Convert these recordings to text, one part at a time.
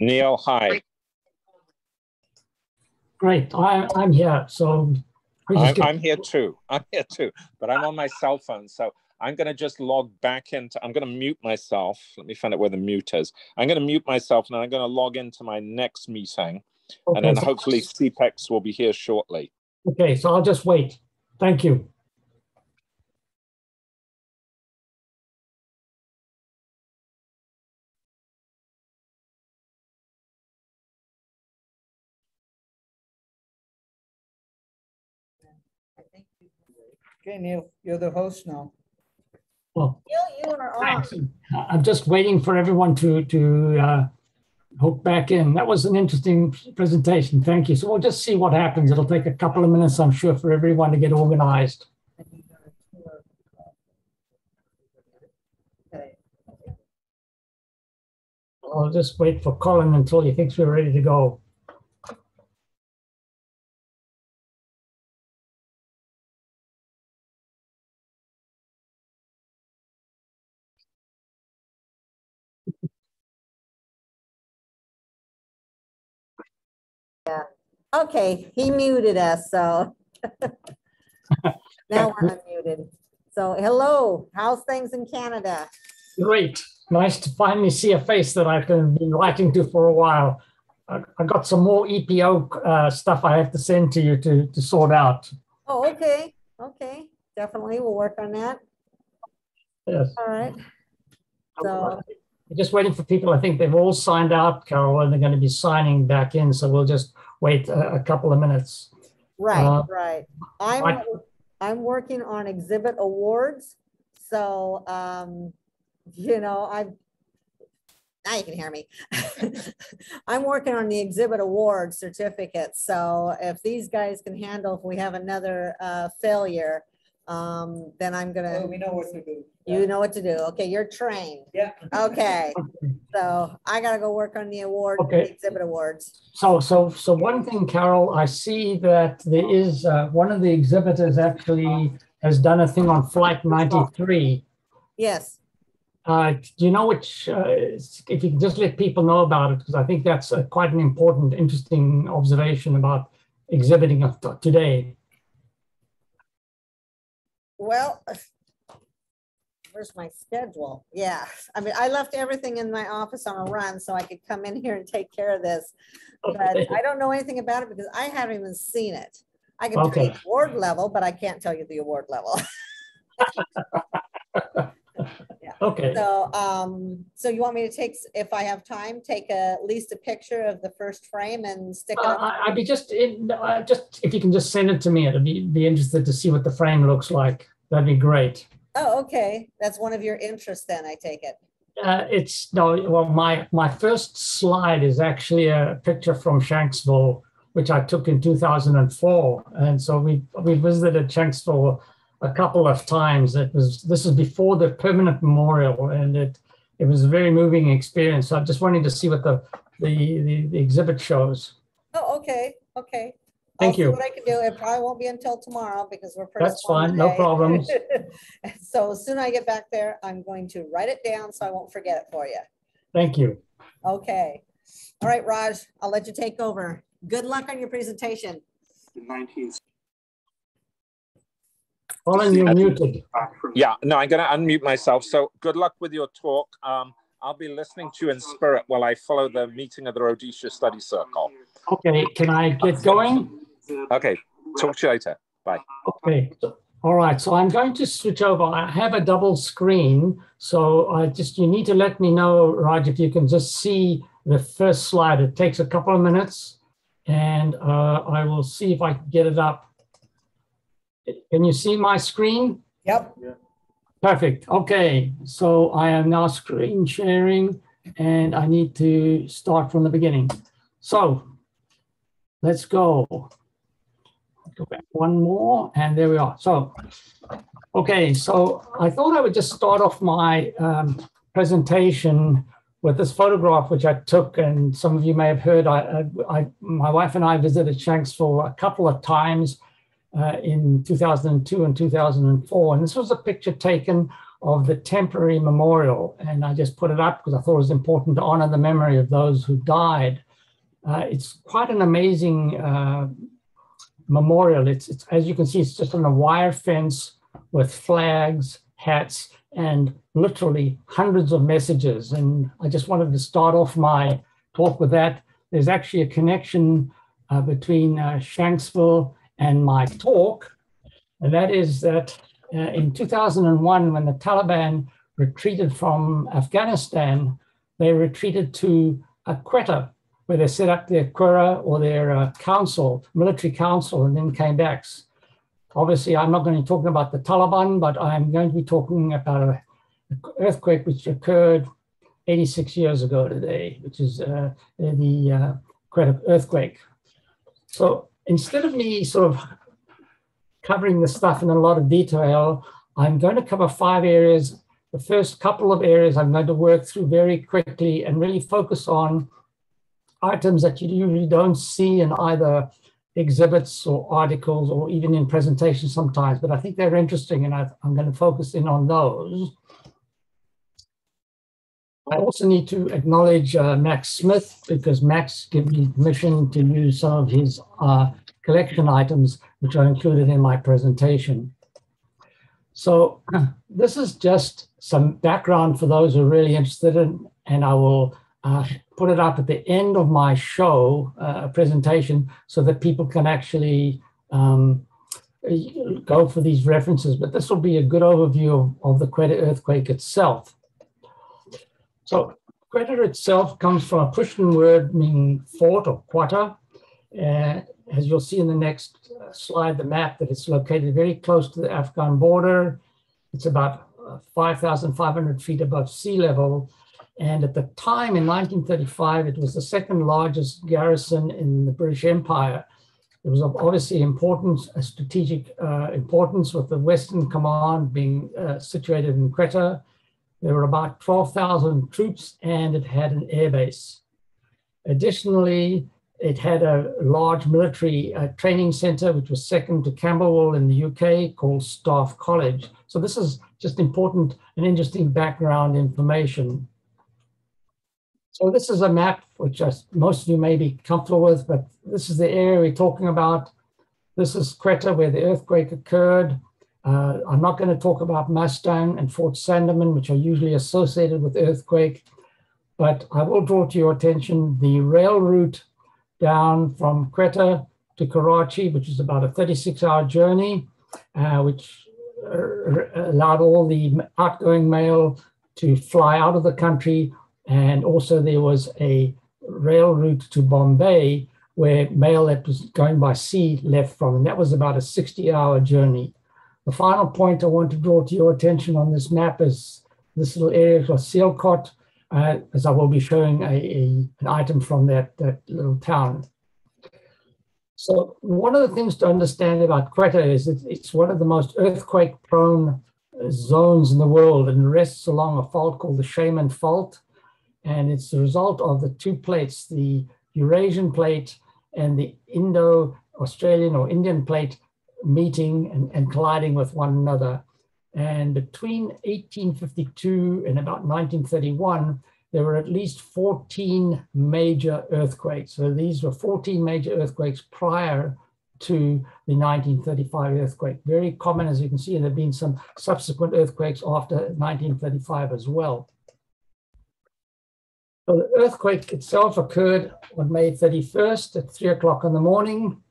Neil, hi. Great, I'm here. So I'm here too. But I'm on my cell phone, so I'm going to just log back into. I'm going to mute myself. Let me find out where the mute is. I'm going to mute myself, and I'm going to log into my next meeting, and then hopefully SEAPEX will be here shortly. Okay, so I'll just wait. Thank you. Okay, Neil, you're the host now. Well, Neil, you are on. I'm just waiting for everyone to hook back in. That was an interesting presentation. Thank you. So we'll just see what happens. It'll take a couple of minutes, I'm sure, for everyone to get organized. I'll just wait for Colin until he thinks we're ready to go. Yeah. Okay, he muted us, so now we're unmuted. So hello, how's things in Canada? Great. Nice to finally see a face that I've been writing to for a while. I got some more EPO stuff I have to send to you to sort out. Oh, okay. Okay, definitely. We'll work on that. Yes. All right. So I'm just waiting for people. I think they've all signed out, Carol, and they're going to be signing back in. So we'll just wait a couple of minutes. right, right. I'm working on exhibit awards. So you know, now you can hear me. I'm working on the exhibit award certificates. So if these guys can handle, if we have another failure, then I'm gonna. Oh, we know what to do. You know what to do. Okay, you're trained. Yeah. Okay. So I gotta go work on the award, the exhibit awards. So one thing, Carol, I see that there is one of the exhibitors actually has done a thing on Flight 93. Yes. Do you know which, if you can just let people know about it, because I think that's quite an important, interesting observation about exhibiting of today. Well, where's my schedule? Yeah, I mean, I left everything in my office on a run so I could come in here and take care of this. But I don't know anything about it because I haven't even seen it. I can tell you the award level, but I can't tell you the award level. Yeah. Okay. So, so you want me to take, if I have time, take at least a picture of the first frame and stick it up? I'd be just if you can just send it to me, I'd be interested to see what the frame looks like. That'd be great. Oh, okay. That's one of your interests then, I take it. Well, my first slide is actually a picture from Shanksville, which I took in 2004. And so we visited Shanksville a couple of times. This is before the permanent memorial, and it was a very moving experience. So I'm just wanting to see what the exhibit shows. Oh, okay. Okay. Thank you. See what I can do. It probably won't be until tomorrow because we're pretty. That's fine. No problems. So as soon as I get back there, I'm going to write it down so I won't forget it for you. Thank you. Okay. All right, Raj, I'll let you take over. Good luck on your presentation. Colin, you're muted. Yeah, no, I'm going to unmute myself. So good luck with your talk. I'll be listening to you in spirit while I follow the meeting of the Rhodesia Study Circle. Okay, can I get going? Okay, talk to you later. Bye. Okay, all right, so I'm going to switch over. I have a double screen, so you need to let me know, Raj, if you can just see the first slide. It takes a couple of minutes, and I will see if I can get it up. Can you see my screen? Yep. Yeah. Perfect. Okay, so I am now screen sharing, and I need to start from the beginning. So let's go. Go back one more, and there we are. So, okay, so I thought I would just start off my presentation with this photograph, which I took, and some of you may have heard. My wife and I visited Shanksville a couple of times in 2002 and 2004. And this was a picture taken of the temporary memorial. And I just put it up because I thought it was important to honor the memory of those who died. It's quite an amazing memorial. It's, as you can see, it's just on a wire fence with flags, hats, and literally hundreds of messages. And I just wanted to start off my talk with that. There's actually a connection between Shanksville and my talk. And that is that in 2001, when the Taliban retreated from Afghanistan, they retreated to Quetta, where they set up their Quetta or their council, military council, and then came back. Obviously, I'm not going to be talking about the Taliban, but I'm going to be talking about an earthquake which occurred 86 years ago today, which is the Quetta earthquake. So instead of me sort of covering this stuff in a lot of detail, I'm going to cover 5 areas. The first couple of areas I'm going to work through very quickly and really focus on items that you usually don't see in either exhibits or articles or even in presentations sometimes, but I think they're interesting and I'm going to focus in on those. I also need to acknowledge Max Smith, because Max gave me permission to use some of his collection items, which are included in my presentation. So this is just some background for those who are really interested in, and I will put it up at the end of my show presentation so that people can actually go for these references. But this will be a good overview of the Quetta earthquake itself. So Quetta itself comes from a Prussian word meaning fort or Quetta. As you'll see in the next slide, the map, that it's located very close to the Afghan border. It's about 5,500 feet above sea level. And at the time in 1935, it was the second largest garrison in the British Empire. It was of obviously a strategic importance, with the Western Command being situated in Quetta. There were about 12,000 troops, and it had an airbase. Additionally, it had a large military training center, which was second to Camberwell in the UK, called Staff College. So this is just important and interesting background information. So this is a map which most of you may be comfortable with, but this is the area we're talking about. This is Quetta, where the earthquake occurred. I'm not going to talk about Mustang and Fort Sandeman, which are usually associated with earthquake, but I will draw to your attention the rail route down from Quetta to Karachi, which is about a 36-hour journey, which allowed all the outgoing mail to fly out of the country. And also there was a rail route to Bombay where mail that was going by sea left from, and that was about a 60-hour journey. The final point I want to draw to your attention on this map is this little area called Sialkot, as I will be showing an item from that little town. So one of the things to understand about Quetta is that it's one of the most earthquake-prone zones in the world, and rests along a fault called the Shaman Fault. And it's the result of the 2 plates, the Eurasian plate and the Indo-Australian or Indian plate, meeting and colliding with one another. And between 1852 and about 1931, there were at least 14 major earthquakes. So these were 14 major earthquakes prior to the 1935 earthquake. Very common, as you can see, and there have been some subsequent earthquakes after 1935 as well. So the earthquake itself occurred on May 31st at 3 o'clock in the morning.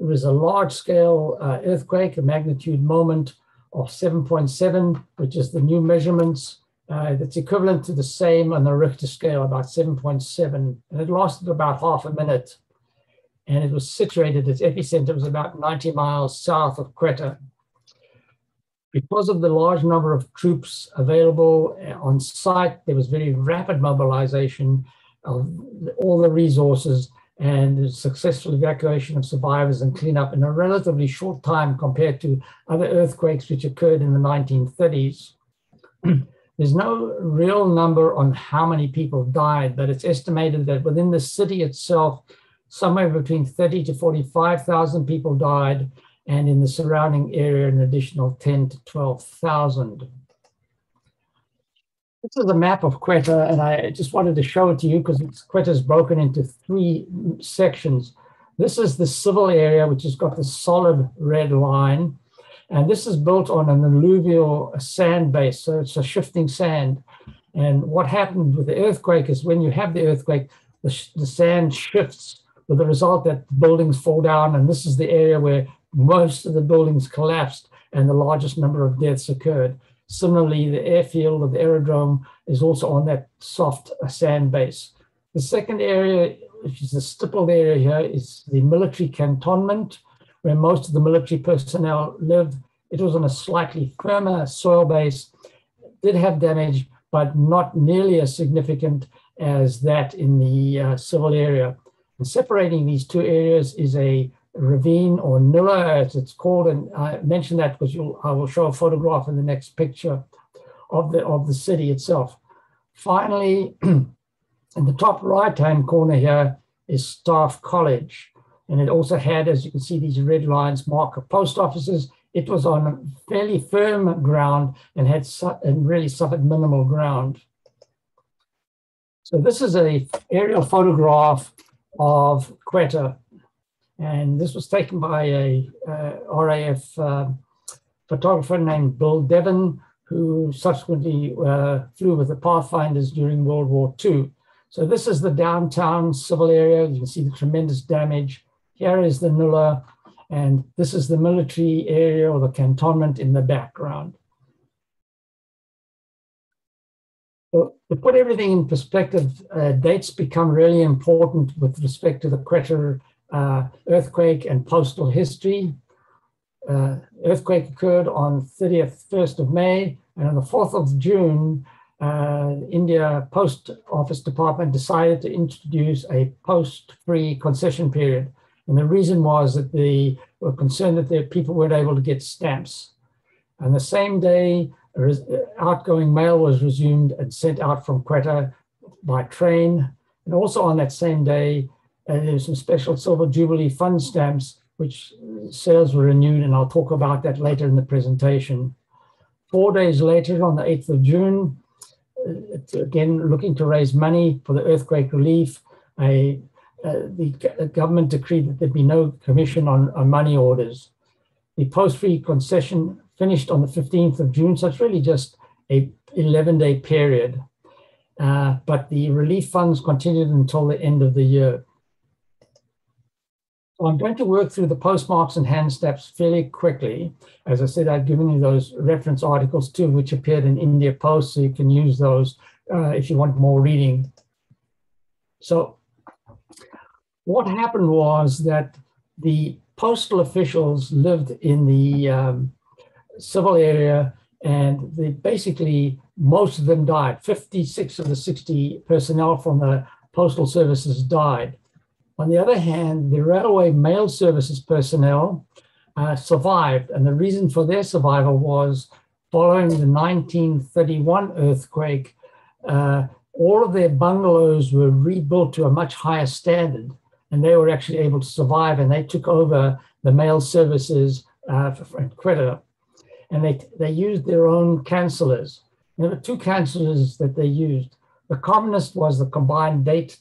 It was a large-scale earthquake, a magnitude moment of 7.7, which is the new measurements. That's equivalent to the same on the Richter scale, about 7.7. And it lasted about half a minute. And it was situated, its epicenter was about 90 miles south of Quetta. Because of the large number of troops available on site, there was very rapid mobilization of all the resources and the successful evacuation of survivors and cleanup in a relatively short time compared to other earthquakes which occurred in the 1930s. There's no real number on how many people died, but it's estimated that within the city itself, somewhere between 30 to 45,000 people died, and in the surrounding area, an additional 10 to 12,000. This is a map of Quetta, and I just wanted to show it to you because Quetta is broken into 3 sections. This is the civil area, which has got the solid red line. And this is built on an alluvial sand base, so it's a shifting sand. And what happened with the earthquake is when you have the earthquake, the sand shifts with the result that buildings fall down. And this is the area where most of the buildings collapsed and the largest number of deaths occurred. Similarly, the airfield of the aerodrome is also on that soft sand base. The second area, which is the stippled area here, is the military cantonment, where most of the military personnel lived. It was on a slightly firmer soil base, did have damage, but not nearly as significant as that in the civil area. And separating these 2 areas is a ravine or nulla, as it's called, and I mention that because I will show a photograph in the next picture of the city itself. Finally, in the top right-hand corner here is Staff College, and it also had, as you can see, these red lines mark post offices. It was on fairly firm ground and really suffered minimal ground. So this is an aerial photograph of Quetta. And this was taken by a RAF photographer named Bill Devon, who subsequently flew with the Pathfinders during World War II. So this is the downtown civil area. You can see the tremendous damage. Here is the nulla, and this is the military area or the cantonment in the background. So to put everything in perspective, dates become really important with respect to the Quetta earthquake and postal history. Earthquake occurred on 1st of May, and on the 4th of June, India Post Office Department decided to introduce a post-free concession period. And the reason was that they were concerned that their people weren't able to get stamps. And the same day, outgoing mail was resumed and sent out from Quetta by train. And also on that same day, there's some special Silver Jubilee fund stamps, which sales were renewed, and I'll talk about that later in the presentation. 4 days later, on the 8th of June, again, looking to raise money for the earthquake relief, the government decreed that there'd be no commission on money orders. The post-free concession finished on the 15th of June, so it's really just a 11-day period. But the relief funds continued until the end of the year. So I'm going to work through the postmarks and hand stamps fairly quickly. As I said, I've given you those reference articles too, which appeared in India Post, so you can use those if you want more reading. So what happened was that the postal officials lived in the civil area, and basically most of them died. 56 of the 60 personnel from the postal services died. On the other hand, the railway mail services personnel survived, and the reason for their survival was following the 1931 earthquake, all of their bungalows were rebuilt to a much higher standard, and they were actually able to survive, and they took over the mail services for Quetta. And they used their own cancellors. There were 2 cancellors that they used. The commonest was the combined date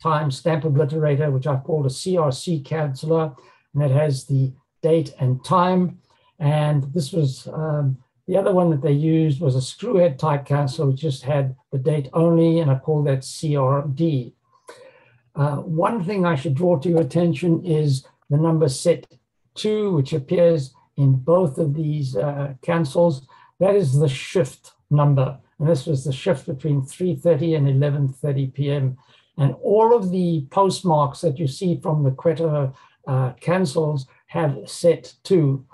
time stamp obliterator, which I've called a CRC canceller, and it has the date and time. And this was the other one that they used was a screwhead type canceller, which just had the date only, and I call that CRD. One thing I should draw to your attention is the number set 2, which appears in both of these cancels. That is the shift number. And this was the shift between 3:30 and 11:30 p.m. And all of the postmarks that you see from the Quetta cancels have set 2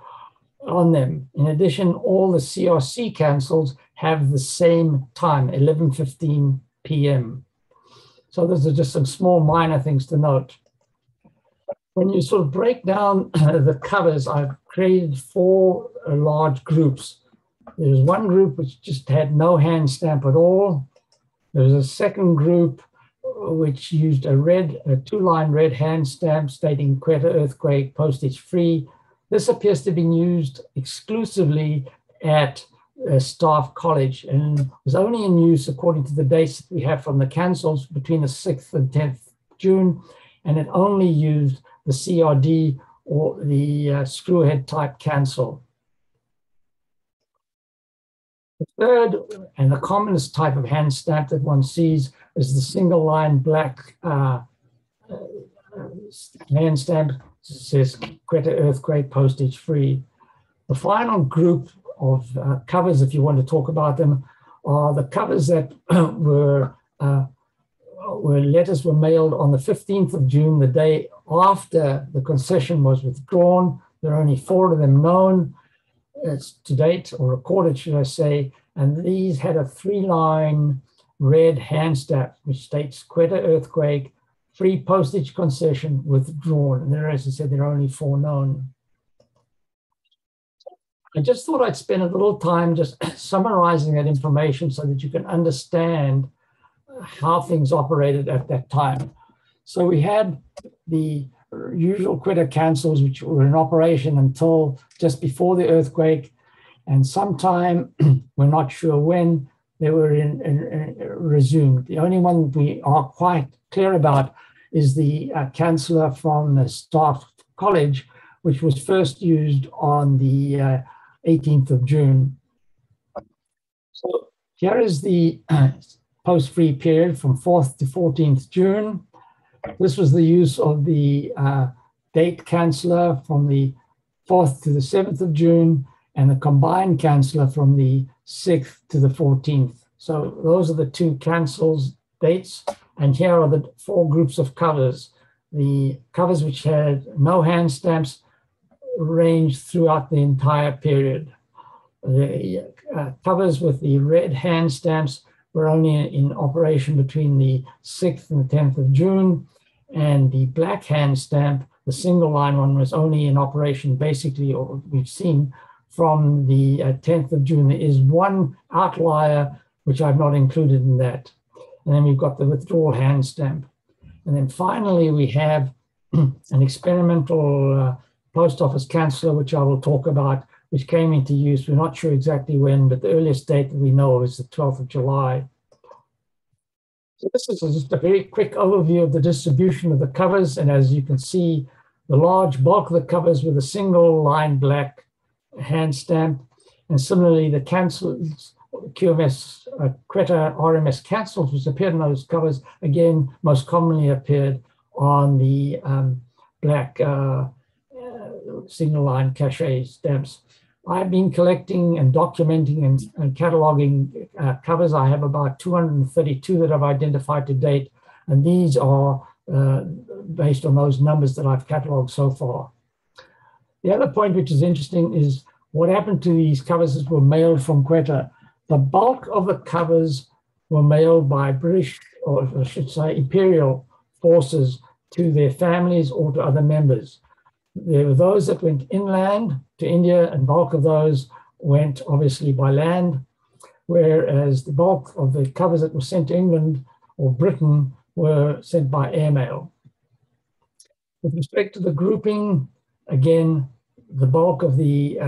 on them. In addition, all the CRC cancels have the same time, 11:15 p.m. So those are just some small minor things to note. When you sort of break down the covers, I've created 4 large groups. There's one group which just had no hand stamp at all. There's a second group which used a 2-line red hand stamp stating Quetta earthquake postage free. This appears to be used exclusively at Staff College, and was only in use according to the dates that we have from the cancels between the 6th and 10th June, and it only used the CRD or the screwhead type cancel. The third and the commonest type of hand stamp that one sees is the single line black hand stamp. It says Quetta earthquake, postage free. The final group of covers, if you want to talk about them, are the covers that where letters were mailed on the 15th of June, the day after the concession was withdrawn. There are only 4 of them known to date, or recorded, should I say, and these had a 3-line red hand stamp, which states Quetta earthquake, free postage concession, withdrawn. And there, as I said, there are only 4 known. I just thought I'd spend a little time just summarizing that information so that you can understand how things operated at that time. So we had the usual Quetta cancels, which were in operation until just before the earthquake, and sometime, we're not sure when, they were resumed. The only one we are quite clear about is the canceller from the Staff College, which was first used on the 18th of June. So here is the post-free period from 4th to 14th June. This was the use of the date canceller from the 4th to the 7th of June, and the combined canceller from the 6th to the 14th. So those are the 2 cancels dates. And here are the 4 groups of covers. The covers which had no hand stamps ranged throughout the entire period. The covers with the red hand stamps were only in operation between the 6th and the 10th of June. And the black hand stamp, the single line one, was only in operation basically, or we've seen, from the 10th of June. There is one outlier, which I've not included in that. And then we've got the withdrawal hand stamp. And then finally, we have an experimental post office canceller, which I will talk about, which came into use. We're not sure exactly when, but the earliest date that we know of is the 12th of July. So this is just a very quick overview of the distribution of the covers. And as you can see, the large bulk of the covers with a single line black hand stamp. And similarly, the cancels, QMS, Quetta RMS cancels, which appeared in those covers, again, most commonly appeared on the black single line cachet stamps. I've been collecting and documenting and cataloging covers. I have about 232 that I've identified to date, and these are based on those numbers that I've cataloged so far. The other point which is interesting is what happened to these covers that were mailed from Quetta. The bulk of the covers were mailed by British, or I should say imperial forces, to their families or to other members. There were those that went inland to India, and bulk of those went obviously by land, whereas the bulk of the covers that were sent to England or Britain were sent by airmail. With respect to the grouping, again, the bulk of the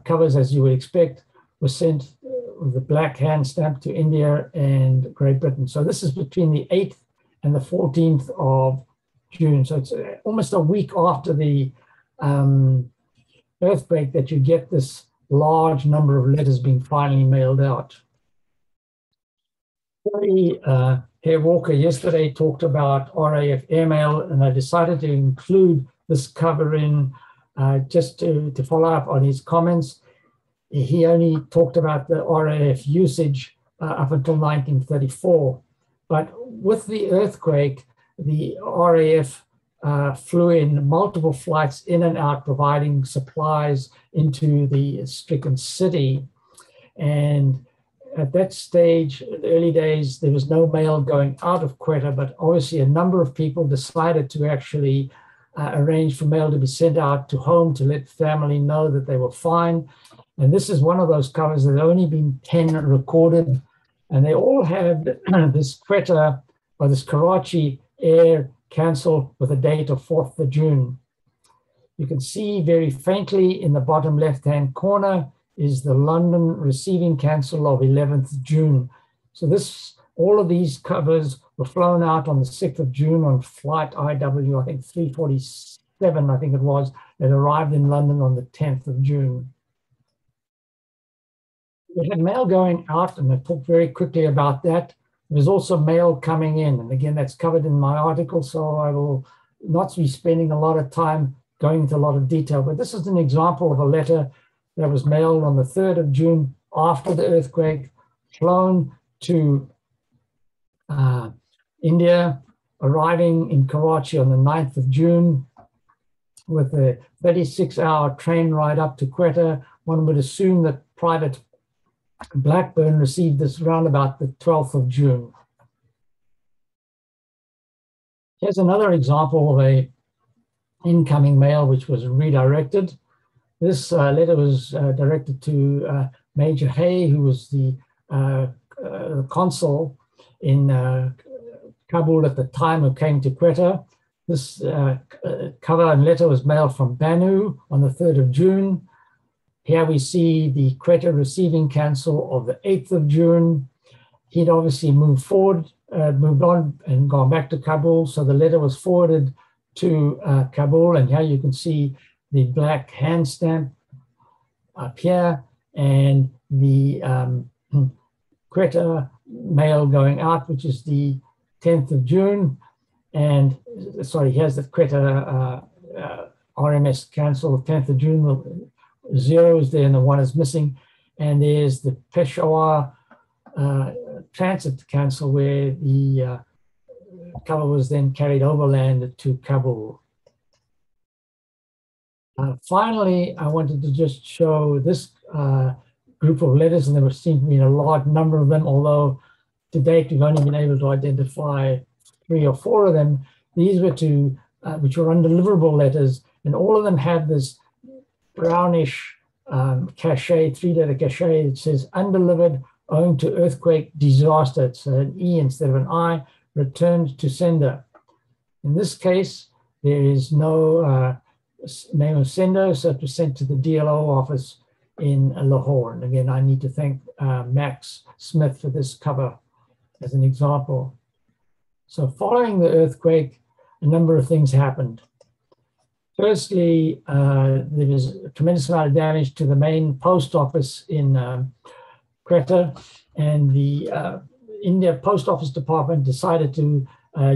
covers, as you would expect, were sent with the black hand stamp to India and Great Britain. So this is between the 8th and the 14th of June. So it's almost a week after the earthquake that you get this large number of letters being finally mailed out. Herr Walker yesterday talked about RAF airmail, and I decided to include this cover in just to follow up on his comments. He only talked about the RAF usage up until 1934. But with the earthquake, the RAF flew in multiple flights in and out, providing supplies into the stricken city. And at that stage, in the early days, there was no mail going out of Quetta, but obviously a number of people decided to actually arrange for mail to be sent out to home to let family know that they were fine. And this is one of those covers that have only been 10 recorded, and they all have this Quetta or this Karachi air cancel with a date of 4th of June. You can see very faintly in the bottom left-hand corner is the London receiving cancel of 11th June. So all of these covers were flown out on the 6th of June on flight IW, I think 347, I think it was. It arrived in London on the 10th of June. We had mail going out, and I talked very quickly about that. There's also mail coming in, and again, that's covered in my article, so I will not be spending a lot of time going into a lot of detail, but this is an example of a letter that was mailed on the 3rd of June after the earthquake, flown to India, arriving in Karachi on the 9th of June with a 36-hour train ride up to Quetta. One would assume that Private Blackburn received this around about the 12th of June. Here's another example of a incoming mail which was redirected. This letter was directed to Major Hay, who was the consul in Kabul at the time, who came to Quetta. This cover and letter was mailed from Banu on the 3rd of June. Here we see the Quetta receiving cancel of the 8th of June. He'd obviously moved on and gone back to Kabul. So the letter was forwarded to Kabul. And here you can see the black hand stamp up here and the Quetta mail going out, which is the 10th of June. And sorry, here's the Quetta RMS cancel, the 10th of June. The 0 is there and the 1 is missing. And there's the Peshawar transit cancel, where the cover was then carried overland to Kabul. Finally, I wanted to just show this group of letters, and there seem to be a large number of them, although to date we've only been able to identify 3 or 4 of them. These were which were undeliverable letters, and all of them have this brownish cachet, 3-letter cachet. It says undelivered owing to earthquake disaster. It's an E instead of an I, returned to sender. In this case, there is no name of sender, so it was sent to the DLO office in Lahore. And again, I need to thank Max Smith for this cover as an example. So following the earthquake, a number of things happened. Firstly, there was a tremendous amount of damage to the main post office in Quetta, and the India Post Office Department decided to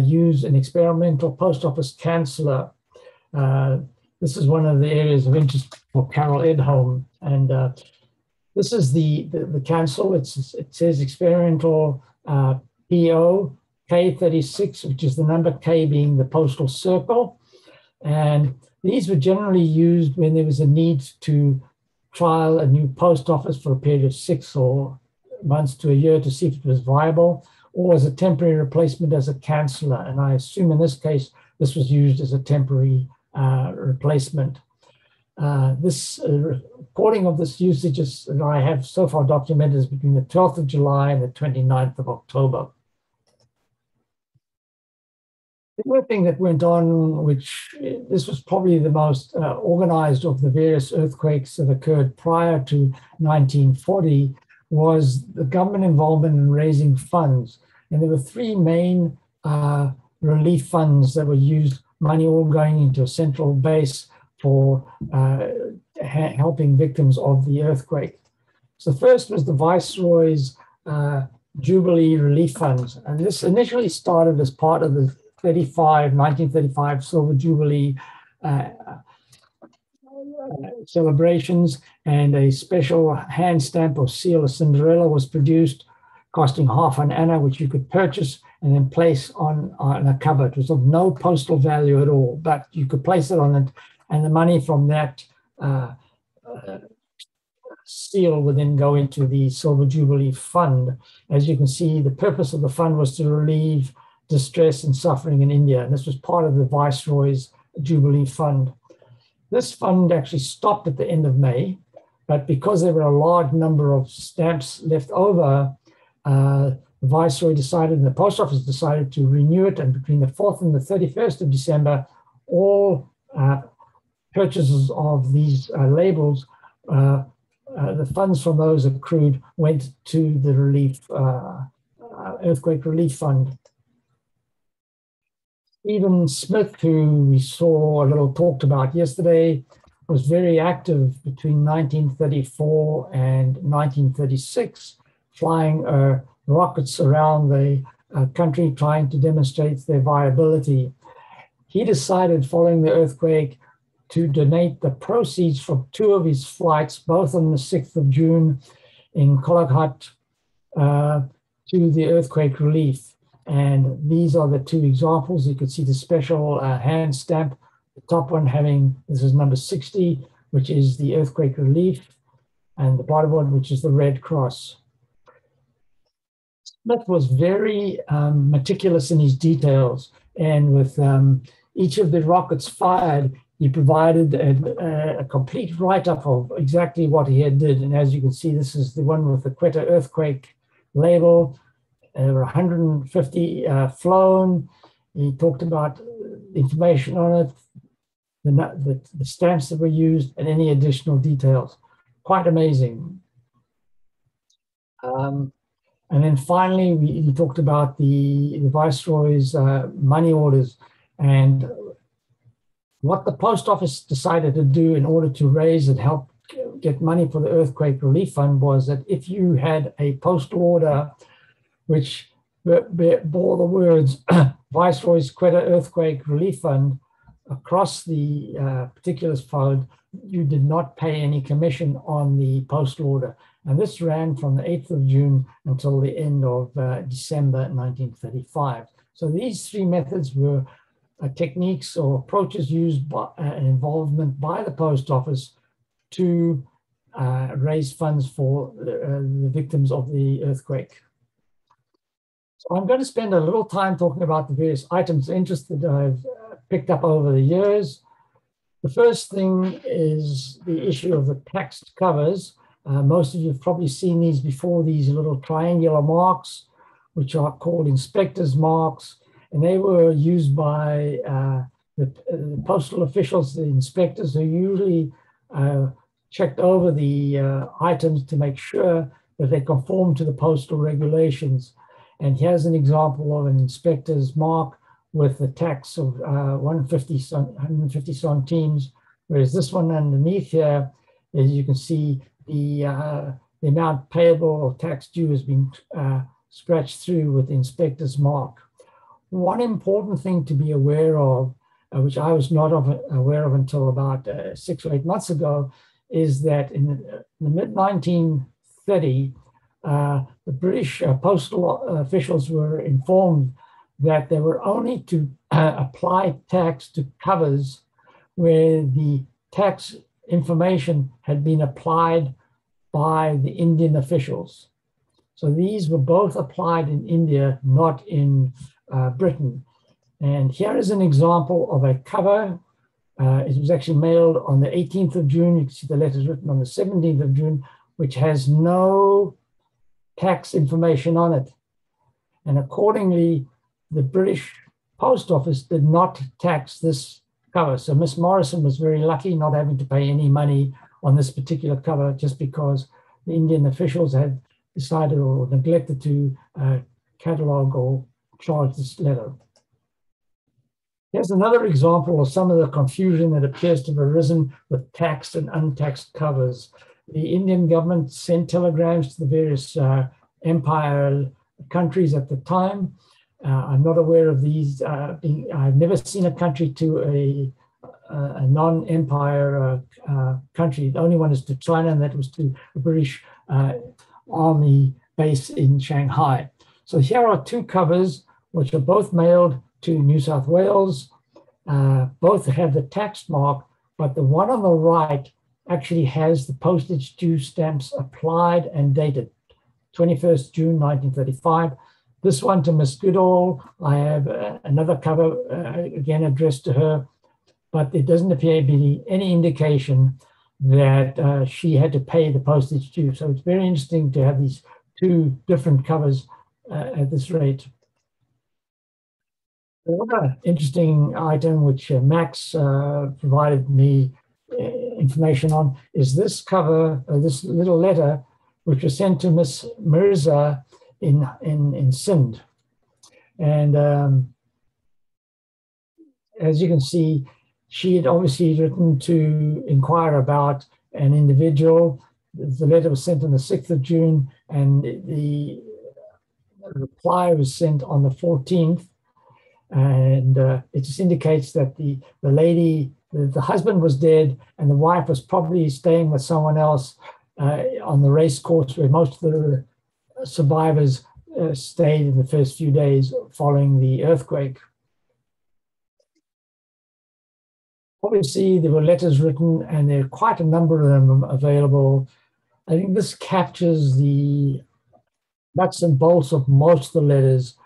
use an experimental post office canceller. This is one of the areas of interest for Carol Edholm, and this is the cancel. It says experimental PO K36, which is the number K being the postal circle. And these were generally used when there was a need to trial a new post office for a period of 6 months to a year to see if it was viable, or as a temporary replacement as a canceller. And I assume in this case, this was used as a temporary replacement. This recording of this usage that I have so far documented is between the 12th of July and the 29th of October. The other thing that went on, which this was probably the most organized of the various earthquakes that occurred prior to 1940, was the government involvement in raising funds. And there were 3 main relief funds that were used, money all going into a central base for helping victims of the earthquake. So the first was the Viceroy's Jubilee Relief Funds. And this initially started as part of the 1935 Silver Jubilee celebrations, and a special hand stamp or seal of Cinderella was produced, costing half an anna, which you could purchase and then place on a cover. It was of no postal value at all, but you could place it on it, and the money from that seal would then go into the Silver Jubilee Fund. As you can see, the purpose of the fund was to relieve distress and suffering in India, and this was part of the Viceroy's Jubilee Fund. This fund actually stopped at the end of May, but because there were a large number of stamps left over, the Viceroy decided, and the Post Office decided, to renew it, and between the 4th and the 31st of December, all purchases of these labels the funds from those accrued went to the relief, earthquake relief fund. Stephen Smith, who we saw a little talked about yesterday, was very active between 1934 and 1936, flying rockets around the country trying to demonstrate their viability. He decided following the earthquake to donate the proceeds from 2 of his flights, both on the 6th of June in Kolokhat, to the earthquake relief. And these are the 2 examples. You could see the special hand stamp, the top one having, this is number 60, which is the earthquake relief, and the bottom one, which is the Red Cross. Smith was very meticulous in his details, and with each of the rockets fired, he provided a complete write-up of exactly what he had did. And as you can see, this is the one with the Quetta earthquake label. There were 150 flown. He talked about information on it, the stamps that were used, and any additional details. Quite amazing. And then finally, he talked about the Viceroy's money orders, and what the post office decided to do in order to raise and help get money for the earthquake relief fund was that if you had a postal order which bore the words Viceroy's Quetta Earthquake Relief Fund across the particulars fund, you did not pay any commission on the postal order. And this ran from the 8th of June until the end of December 1935. So these 3 methods were techniques or approaches used by involvement by the post office to raise funds for the victims of the earthquake. So I'm going to spend a little time talking about the various items of interest that I've picked up over the years. The first thing is the issue of the taxed covers. Most of you have probably seen these before, these little triangular marks, which are called inspector's marks. And they were used by the postal officials, the inspectors, who usually checked over the items to make sure that they conform to the postal regulations. And here's an example of an inspector's mark with the tax of 150 centimes, whereas this one underneath here, as you can see, the amount payable or tax due has been scratched through with the inspector's mark. One important thing to be aware of, which I was not aware of until about 6 or 8 months ago, is that in the mid-1930, the British postal officials were informed that they were only to apply tax to covers where the tax information had been applied by the Indian officials. So these were both applied in India, not in Britain. And here is an example of a cover. It was actually mailed on the 18th of June. You can see the letters written on the 17th of June, which has no tax information on it. And accordingly, the British Post Office did not tax this cover. So Miss Morrison was very lucky not having to pay any money on this particular cover just because the Indian officials had decided or neglected to catalog or charge this letter. Here's another example of some of the confusion that appears to have arisen with taxed and untaxed covers. The Indian government sent telegrams to the various empire countries at the time. I'm not aware of these. I've never seen a country to a non-empire country. The only one is to China, and that was to the British Army base in Shanghai. So here are 2 covers, which are both mailed to New South Wales. Both have the tax mark, but the one on the right actually has the postage due stamps applied and dated, 21st June 1935. This one to Miss Goodall, I have another cover, again addressed to her, but there doesn't appear to be any indication that she had to pay the postage due. So it's very interesting to have these 2 different covers at this rate. Another interesting item which Max provided me information on is this cover, this little letter, which was sent to Miss Mirza in Sindh. And as you can see, she had obviously written to inquire about an individual. The letter was sent on the 6th of June, and the reply was sent on the 14th. And it just indicates that the lady, the husband was dead, and the wife was probably staying with someone else on the race course, where most of the survivors stayed in the first few days following the earthquake. Obviously, there were letters written, and there are quite a number of them available. I think this captures the nuts and bolts of most of the letters,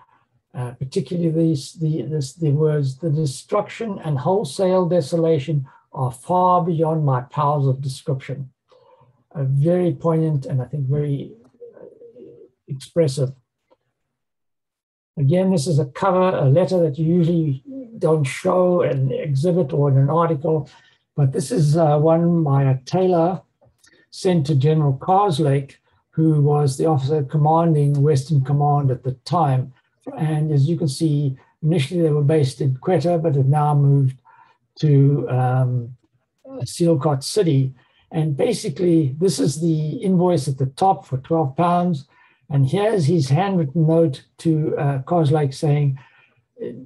particularly the words, "The destruction and wholesale desolation are far beyond my powers of description." Very poignant and I think very expressive. Again, this is a cover, a letter that you usually don't show in an exhibit or in an article, but this is one by a tailor sent to General Carslake, who was the officer commanding Western Command at the time. And as you can see, initially they were based in Quetta, but have now moved to Sealcott City. And basically, this is the invoice at the top for £12. And here's his handwritten note to Carslake saying,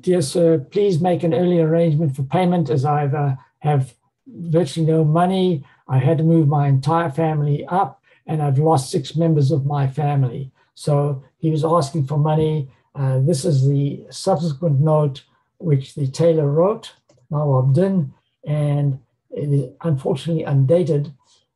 "Dear sir, please make an early arrangement for payment, as I have virtually no money. I had to move my entire family up, and I've lost 6 members of my family." So he was asking for money. This is the subsequent note which the tailor wrote, Nawab Din, and it is unfortunately undated,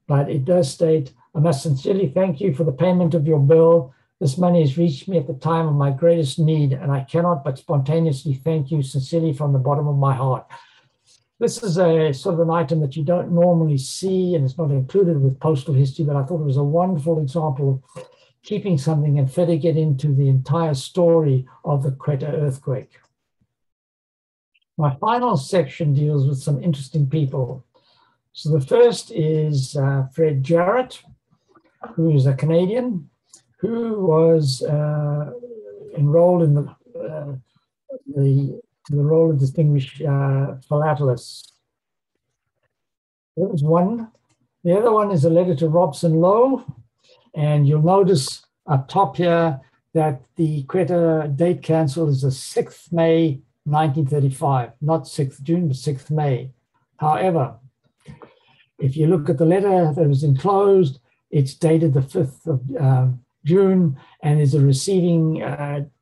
but it does state, "I must sincerely thank you for the payment of your bill. This money has reached me at the time of my greatest need, and I cannot but spontaneously thank you sincerely from the bottom of my heart." This is a sort of an item that you don't normally see, and it's not included with postal history, but I thought it was a wonderful example of keeping something and fitting it into the entire story of the Quetta earthquake. My final section deals with some interesting people. So the first is Fred Jarrett, who is a Canadian, who was enrolled in the role of distinguished philatelist. There was one. The other one is a letter to Robson Lowe, and you'll notice up top here that the Quetta date cancel is the 6th May 1935, not 6th June, but 6th May. However, if you look at the letter that was enclosed, it's dated the 5th of June, and is a receiving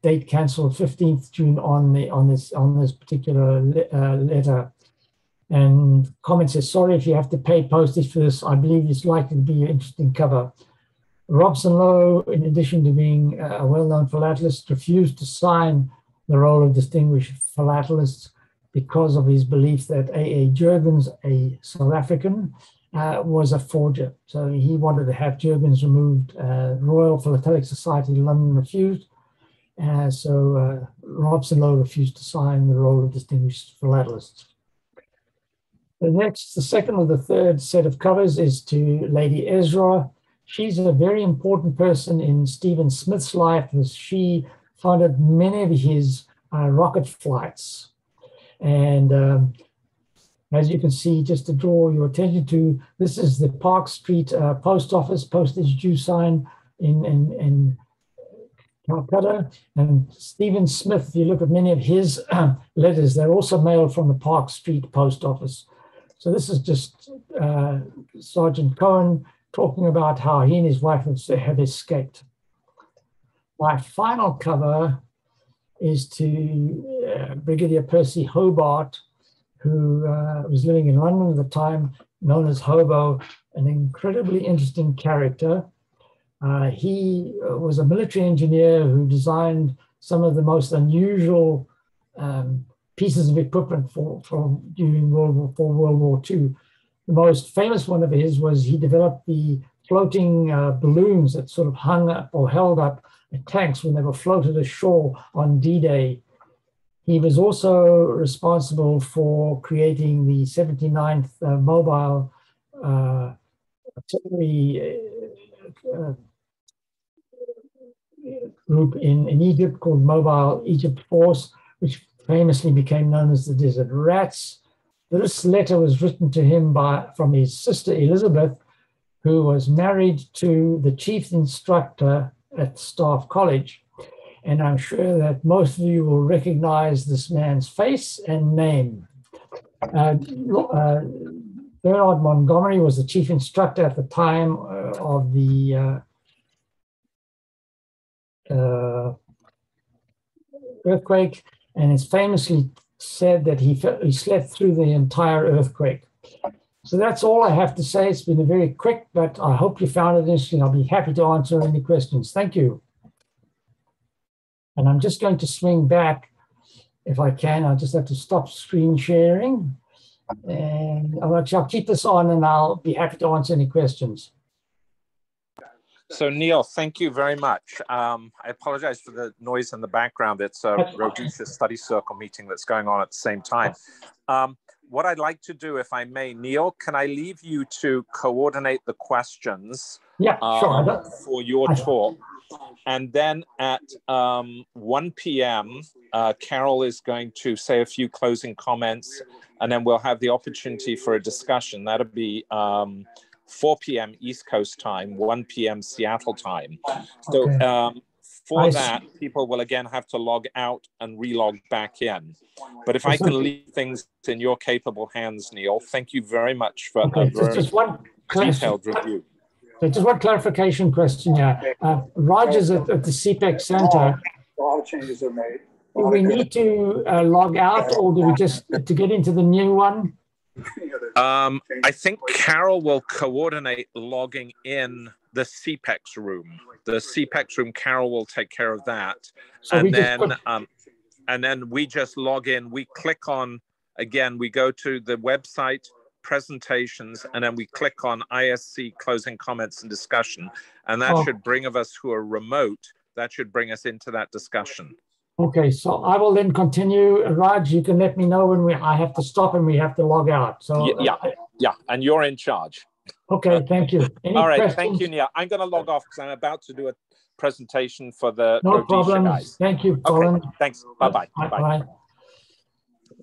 date cancel 15th June on this particular letter. And comment says, "Sorry if you have to pay postage for this. I believe it's likely to be an interesting cover." Robson Lowe, in addition to being a well-known philatelist, refused to sign the roll of distinguished philatelist because of his belief that A.A. Jurgens, a South African, was a forger. So he wanted to have Jurgens removed. Royal Philatelic Society London refused. So Robson Lowe refused to sign the roll of distinguished philatelist. The second or the third set of covers is to Lady Ezra. She's a very important person in Stephen Smith's life, as she funded many of his rocket flights. And as you can see, just to draw your attention to, this is the Park Street post office postage due sign in Calcutta. And Stephen Smith, if you look at many of his letters, they're also mailed from the Park Street post office. So this is just Sergeant Cohen talking about how he and his wife have escaped. My final cover is to Brigadier Percy Hobart, who was living in London at the time, known as Hobo, an incredibly interesting character. He was a military engineer who designed some of the most unusual pieces of equipment during World War II. The most famous one of his was he developed the floating balloons that sort of hung up or held up tanks when they were floated ashore on D-Day. He was also responsible for creating the 79th Mobile artillery group in Egypt called Mobile Egypt Force, which famously became known as the Desert Rats. This letter was written to him from his sister Elizabeth, who was married to the chief instructor at Staff College. And I'm sure that most of you will recognize this man's face and name. Bernard Montgomery was the chief instructor at the time of the earthquake, and it's famously said that he slept through the entire earthquake. So that's all I have to say. It's been a very quick, but I hope you found it interesting. I'll be happy to answer any questions. Thank you. And I'm just going to swing back if I can. I'll just have to stop screen sharing. And I'll keep this on and I'll be happy to answer any questions. So Neil, thank you very much. I apologize for the noise in the background. It's a Rhodesia Study Circle meeting that's going on at the same time. What I'd like to do, if I may, Neil, can I leave you to coordinate the questions sure. For your talk? And then at 1 p.m., Carol is going to say a few closing comments, and then we'll have the opportunity for a discussion. That'll be 4 p.m. East Coast time, 1 p.m. Seattle time. So for that, people will again have to log out and relog back in. But if I can leave things in your capable hands, Neil, thank you very much for a very detailed review. So just one clarification question here. Rogers at the SEAPEX Center, a lot of changes are made. do we need to log out, or do we just, to get into the new one? I think Carol will coordinate logging in the SEAPEX room. The SEAPEX room, Carol will take care of that. So and then we just log in. We click on, again, we go to the website, presentations, and then we click on ISC closing comments and discussion. And that should bring us who are remote, that should bring us into that discussion. Okay, so I will then continue. Raj, you can let me know when I have to stop and we have to log out. So yeah, and you're in charge. Okay, thank you. All right, thank you, Neil. I'm going to log off because I'm about to do a presentation for the Rhodesia guys. Thank you, Colin. Okay, thanks. Bye-bye. Bye.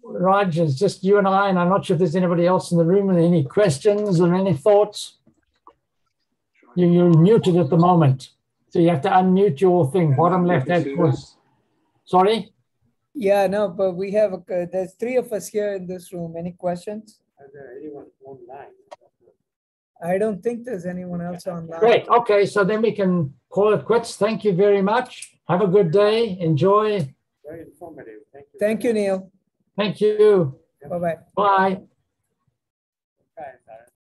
Raj, it's just you and I'm not sure if there's anybody else in the room with any questions or any thoughts. You're muted at the moment. So you have to unmute your thing, bottom left hand corner. Sorry? Yeah, no, but we have, there's 3 of us here in this room. Any questions? Is there anyone online? I don't think there's anyone else online. Great. Okay, so then we can call it quits. Thank you very much. Have a good day. Enjoy. Very informative. Thank you. Thank you, Neil. Thank you. Bye-bye. Bye.